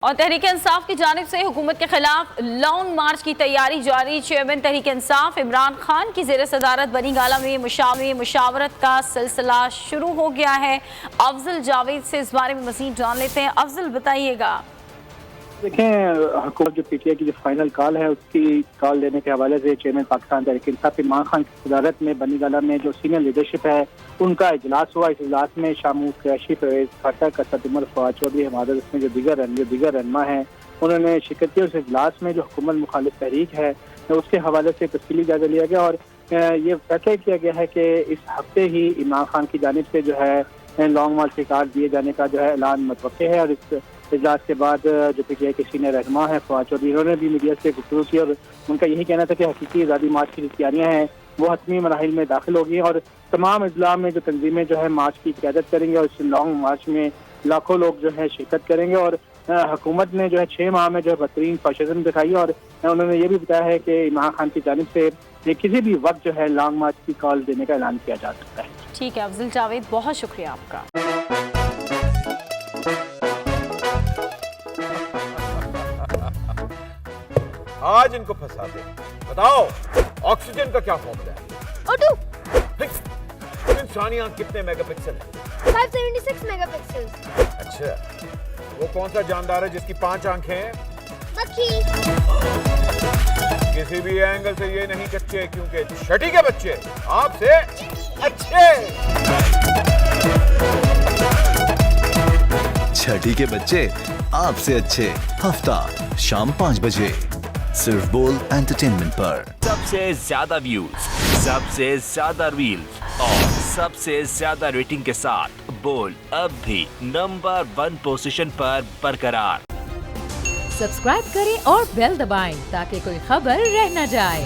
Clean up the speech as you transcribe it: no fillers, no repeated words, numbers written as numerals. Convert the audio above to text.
اور تحریک انصاف کی جانب سے حکومت کے خلاف لانگ مارچ کی تیاری جاری۔ چیئرمین تحریک انصاف عمران خان کی زیر صدارت بنی گالہ میں مشاورت کا سلسلہ شروع ہو گیا ہے۔ افضل جاوید سے اس بارے میں مزید جان لیتے ہیں۔ افضل بتائیے گا۔ دیکھیں، حکومت جو پی ٹی آئی کی جو فائنل کال ہے اس کی کال لینے کے حوالے سے چیئرمین پاکستان تحریک انصاف عمران خان کی صدارت میں بنی گالہ میں جو سینئر لیڈرشپ ہے ان کا اجلاس ہوا۔ اس اجلاس میں شاموس قریشی، پرویز خٹک، اسد عمر، فواد چودھری، حماد میں جو دیگر رہنما ہیں انہوں نے شرکت کی۔ اس اجلاس میں جو حکومت مخالف تحریک ہے اس کے حوالے سے تفصیلی جائزہ لیا گیا اور یہ فیصلہ کیا گیا ہے کہ اس ہفتے ہی عمران خان کی جانب سے جو ہے لانگ مارچ کے کارڈ دیے جانے کا جو ہے اعلان متوقع ہے۔ اور اس اجلاس کے بعد جو پی ٹی آئی کے سینئر رہنما ہیں فواد چودھری، انہوں نے بھی میڈیا سے گفتگو کی اور ان کا یہی کہنا تھا کہ حقیقی آزادی مارچ کی جو تیاریاں ہیں وہ حتمی مراحل میں داخل ہوگی اور تمام اضلاع میں جو تنظیمیں جو ہے مارچ کی قیادت کریں گے اور اس لانگ مارچ میں لاکھوں لوگ جو ہے شرکت کریں گے۔ اور حکومت نے جو ہے 6 ماہ میں جو ہے بدترین فاشزم دکھائی اور انہوں نے یہ بھی بتایا ہے کہ عمران خان کی جانب سے کسی بھی وقت جو ہے لانگ مارچ کی کال دینے کا اعلان کیا جا سکتا ہے۔ ٹھیک ہے افضل جاوید، بہت شکریہ آپ کا۔ آج ان کو پھنسا دے۔ بتاؤ آکسیجن کا کیا فارمولا ہے؟ O2 انسانی آنکھ کتنے میگا پکسل ہے؟ 576 میگا پکسل۔ اچھا، وہ کون سا جاندار ہے جس کی 5 آنکھیں ہیں؟ مکھی۔ کسی بھی اینگل سے یہ نہیں کچے کیونکہ چھٹی کے بچے آپ سے اچھے۔ چھٹی کے بچے آپ سے اچھے، ہفتہ شام 5 بجے صرف بول انٹرٹینمنٹ پر۔ سب سے زیادہ ویوز، سب سے زیادہ ریلز اور سب سے زیادہ ریٹنگ کے ساتھ بول اب بھی نمبر 1 پوزیشن پر برقرار۔ سبسکرائب کریں اور بیل دبائیں تاکہ کوئی خبر رہ نہ جائے۔